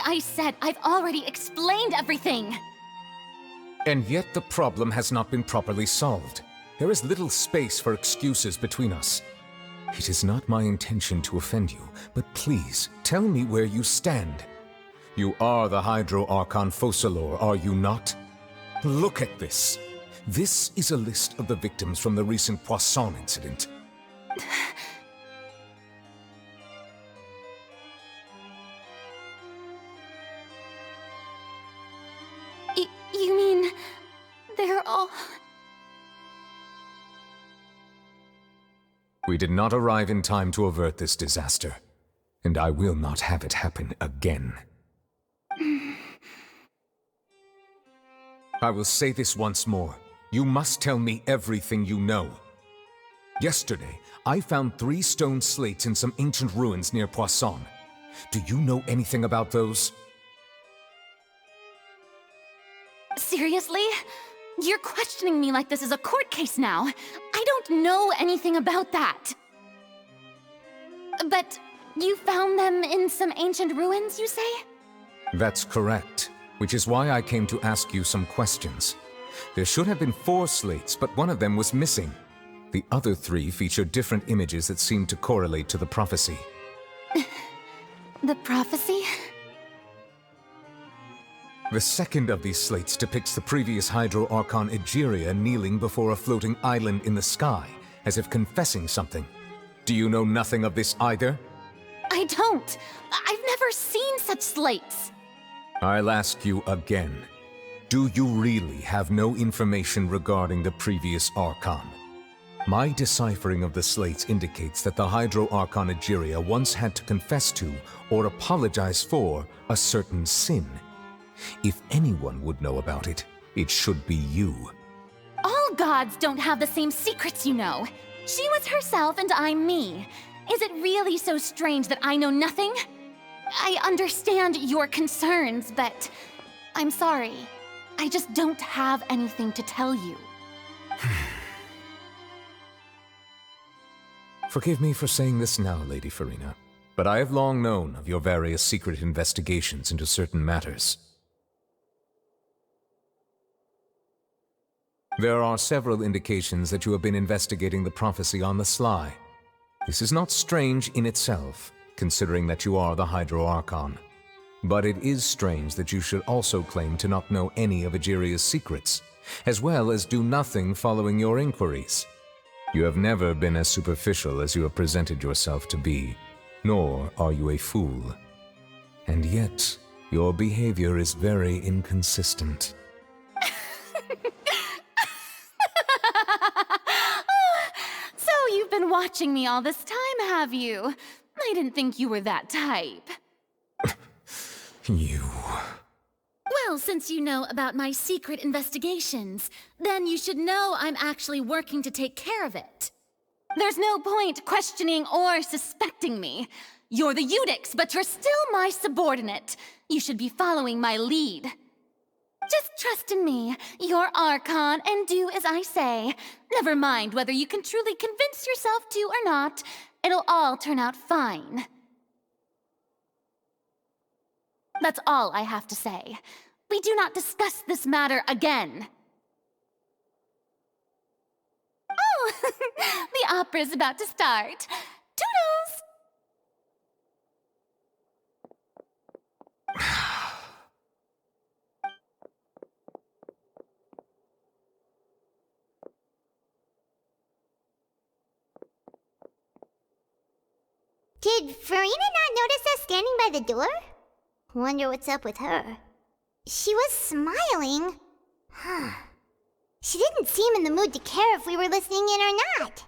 I said, I've already explained everything. And yet the problem has not been properly solved. There is little space for excuses between us. It is not my intention to offend you, but please, tell me where you stand. You are the Hydro Archon Focalor, are you not? Look at this. This is a list of the victims from the recent Poisson incident. You mean... they're all... We did not arrive in time to avert this disaster, and I will not have it happen again. I will say this once more. You must tell me everything you know. Yesterday, I found 3 stone slates in some ancient ruins near Poisson. Do you know anything about those? Seriously? You're questioning me like this is a court case now. I don't know anything about that. But you found them in some ancient ruins, you say? That's correct, which is why I came to ask you some questions. There should have been 4 slates, but one of them was missing. The other 3 feature different images that seem to correlate to the prophecy. The prophecy? The second of these slates depicts the previous Hydro Archon Egeria kneeling before a floating island in the sky, as if confessing something. Do you know nothing of this either? I don't. I've never seen such slates. I'll ask you again. Do you really have no information regarding the previous Archon? My deciphering of the slates indicates that the Hydro Archon Egeria once had to confess to, or apologize for, a certain sin. If anyone would know about it, it should be you. All gods don't have the same secrets, you know. She was herself and I'm me. Is it really so strange that I know nothing? I understand your concerns, but I'm sorry. I just don't have anything to tell you. Forgive me for saying this now, Lady Furina, but I have long known of your various secret investigations into certain matters. There are several indications that you have been investigating the prophecy on the sly. This is not strange in itself, considering that you are the Hydro Archon. But it is strange that you should also claim to not know any of Egeria's secrets, as well as do nothing following your inquiries. You have never been as superficial as you have presented yourself to be, nor are you a fool. And yet, your behavior is very inconsistent. So you've been watching me all this time, have you? I didn't think you were that type. You... Well, since you know about my secret investigations, then you should know I'm actually working to take care of it. There's no point questioning or suspecting me. You're the Eudix, but you're still my subordinate. You should be following my lead. Just trust in me, you're Archon, and do as I say. Never mind whether you can truly convince yourself to or not. It'll all turn out fine. That's all I have to say. We do not discuss this matter again. Oh, the opera's about to start. Toodles! Did Furina not notice us standing by the door? Wonder what's up with her. She was smiling. She didn't seem in the mood to care if we were listening in or not.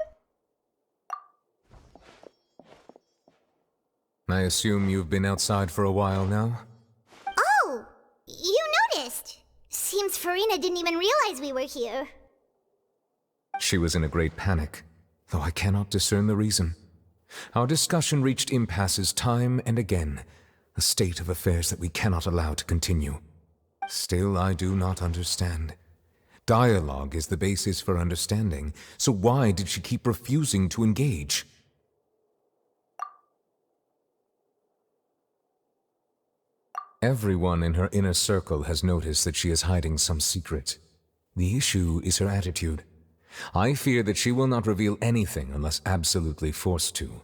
I assume you've been outside for a while now? Oh, you noticed. Seems Furina didn't even realize we were here. She was in a great panic, though I cannot discern the reason. Our discussion reached impasses time and again, a state of affairs that we cannot allow to continue. Still, I do not understand. Dialogue is the basis for understanding, so why did she keep refusing to engage? Everyone in her inner circle has noticed that she is hiding some secret. The issue is her attitude. I fear that she will not reveal anything unless absolutely forced to.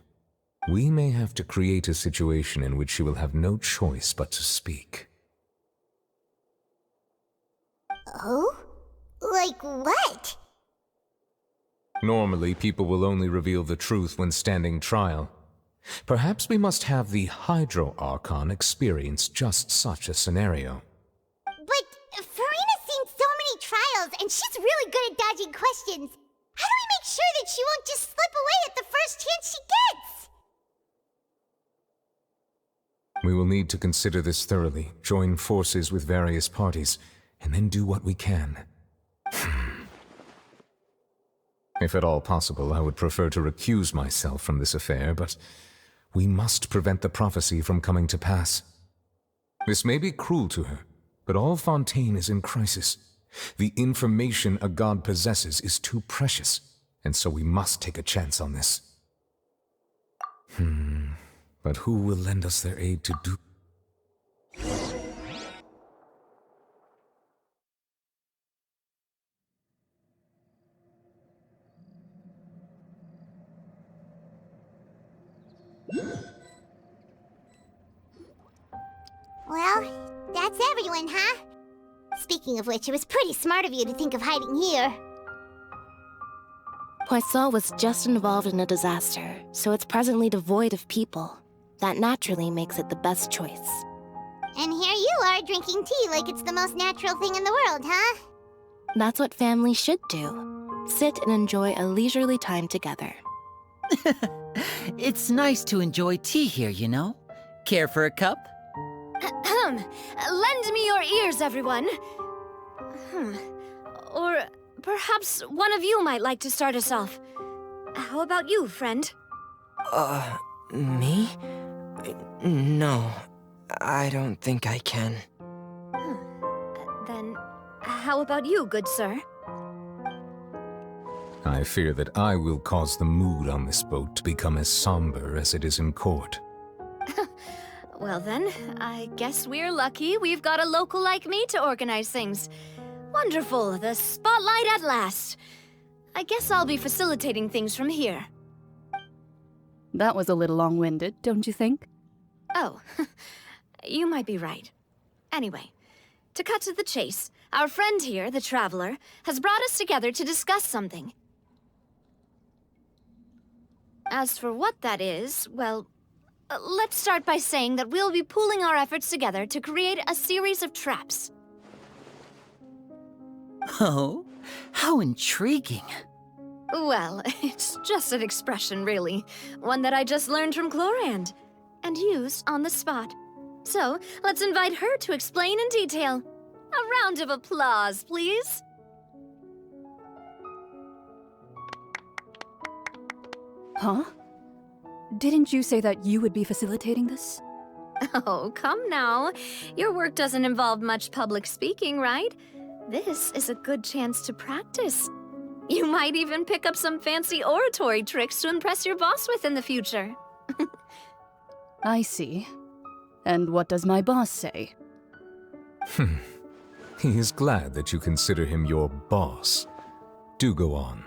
We may have to create a situation in which she will have no choice but to speak. Oh? Like what? Normally, people will only reveal the truth when standing trial. Perhaps we must have the Gidro Archon experience just such a scenario. But Furina's seen so many trials, and she's really good at dodging questions. How do we make sure that she won't just slip away at the first chance she gets? We will need to consider this thoroughly, join forces with various parties, and then do what we can. If at all possible, I would prefer to recuse myself from this affair, but we must prevent the prophecy from coming to pass. This may be cruel to her, but all Fontейна is in crisis. The information a god possesses is too precious, and so we must take a chance on this. But who will lend us their aid to do? Well, that's everyone, huh? Speaking of which, it was pretty smart of you to think of hiding here. Poisson was just involved in a disaster, so it's presently devoid of people. That naturally makes it the best choice. And here you are drinking tea like it's the most natural thing in the world, huh? That's what family should do. Sit and enjoy a leisurely time together. It's nice to enjoy tea here, you know? Care for a cup? Lend me your ears, everyone. Or perhaps one of you might like to start us off. How about you, friend? Me? No, I don't think I can. Then, how about you, good sir? I fear that I will cause the mood on this boat to become as somber as it is in court. Well then, I guess we're lucky we've got a local like me to organize things. Wonderful, the spotlight at last. I guess I'll be facilitating things from here. That was a little long-winded, don't you think? Oh, you might be right. Anyway, to cut to the chase, our friend here, the Traveler, has brought us together to discuss something. As for what that is, well, let's start by saying that we'll be pooling our efforts together to create a series of traps. Oh, how intriguing. Well, it's just an expression, really. One that I just learned from Chlorand, and used on the spot. So, let's invite her to explain in detail. A round of applause, please. Huh? Didn't you say that you would be facilitating this? Oh, come now. Your work doesn't involve much public speaking, right? This is a good chance to practice. You might even pick up some fancy oratory tricks to impress your boss with in the future. I see. And what does my boss say? He is glad that you consider him your boss. Do go on.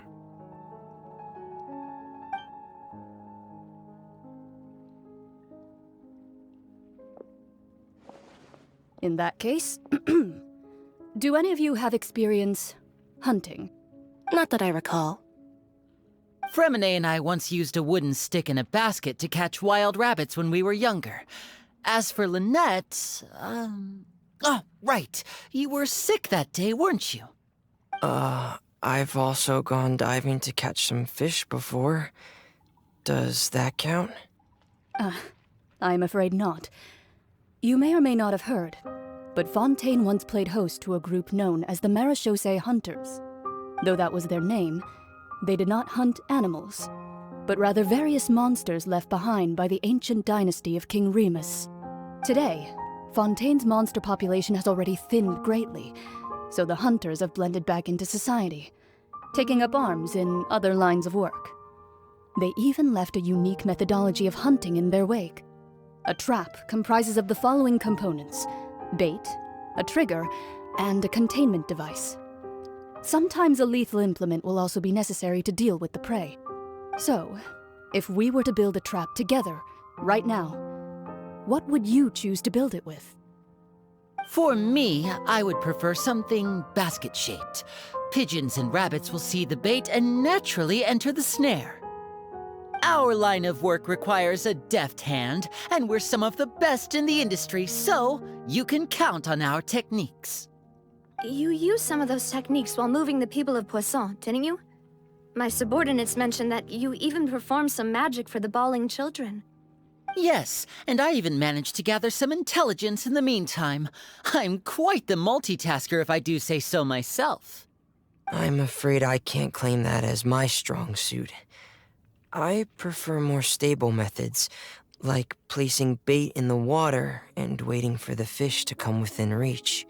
In that case, do any of you have experience hunting? Not that I recall. Fremine and I once used a wooden stick in a basket to catch wild rabbits when we were younger. As for Lynette, oh, right. You were sick that day, weren't you? I've also gone diving to catch some fish before. Does that count? I'm afraid not. You may or may not have heard, but Fontaine once played host to a group known as the Marechaussee Hunters. Though that was their name, they did not hunt animals, but rather various monsters left behind by the ancient dynasty of King Remus. Today, Fontaine's monster population has already thinned greatly, so the hunters have blended back into society, taking up arms in other lines of work. They even left a unique methodology of hunting in their wake. A trap comprises of the following components: bait, a trigger, and a containment device. Sometimes a lethal implement will also be necessary to deal with the prey. So, if we were to build a trap together, right now, what would you choose to build it with? For me, I would prefer something basket-shaped. Pigeons and rabbits will see the bait and naturally enter the snare. Our line of work requires a deft hand, and we're some of the best in the industry, so you can count on our techniques. You used some of those techniques while moving the people of Poisson, didn't you? My subordinates mentioned that you even performed some magic for the bawling children. Yes, and I even managed to gather some intelligence in the meantime. I'm quite the multitasker if I do say so myself. I'm afraid I can't claim that as my strong suit. I prefer more stable methods, like placing bait in the water and waiting for the fish to come within reach.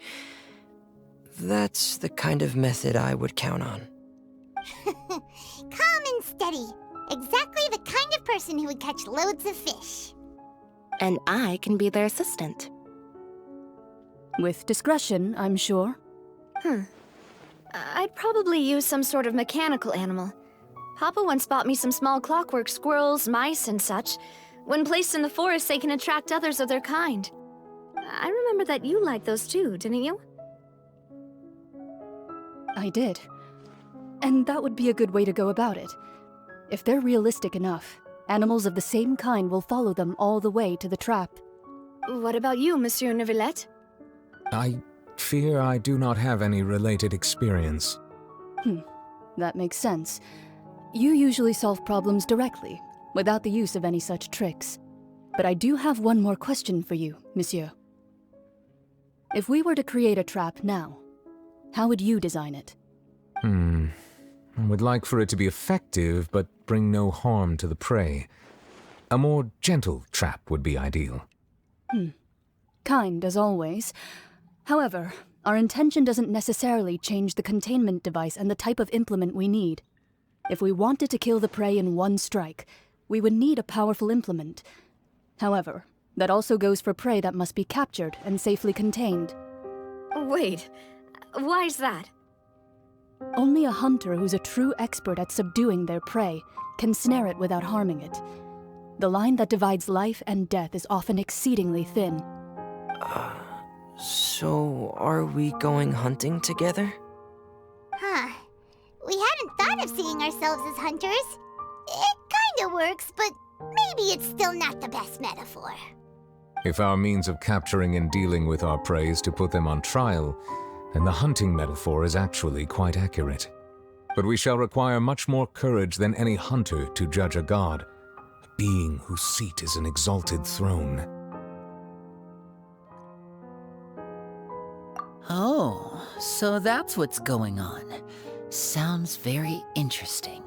That's the kind of method I would count on. Calm and steady. Exactly the kind of person who would catch loads of fish. And I can be their assistant. With discretion, I'm sure. I'd probably use some sort of mechanical animal. Papa once bought me some small clockwork squirrels, mice, and such. When placed in the forest, they can attract others of their kind. I remember that you liked those too, didn't you? I did. And that would be a good way to go about it. If they're realistic enough, animals of the same kind will follow them all the way to the trap. What about you, Monsieur Nёvillett? I fear I do not have any related experience. That makes sense. You usually solve problems directly, without the use of any such tricks. But I do have one more question for you, Monsieur. If we were to create a trap now, how would you design it? I would like for it to be effective, but bring no harm to the prey. A more gentle trap would be ideal. Kind, as always. However, our intention doesn't necessarily change the containment device and the type of implement we need. If we wanted to kill the prey in one strike, we would need a powerful implement. However, that also goes for prey that must be captured and safely contained. Wait, why's that? Only a hunter who's a true expert at subduing their prey can snare it without harming it. The line that divides life and death is often exceedingly thin. So are we going hunting together? Huh. We hadn't thought of seeing ourselves as hunters. It kinda works, but maybe it's still not the best metaphor. If our means of capturing and dealing with our prey is to put them on trial, then the hunting metaphor is actually quite accurate. But we shall require much more courage than any hunter to judge a god, a being whose seat is an exalted throne. Oh, so that's what's going on. Sounds very interesting.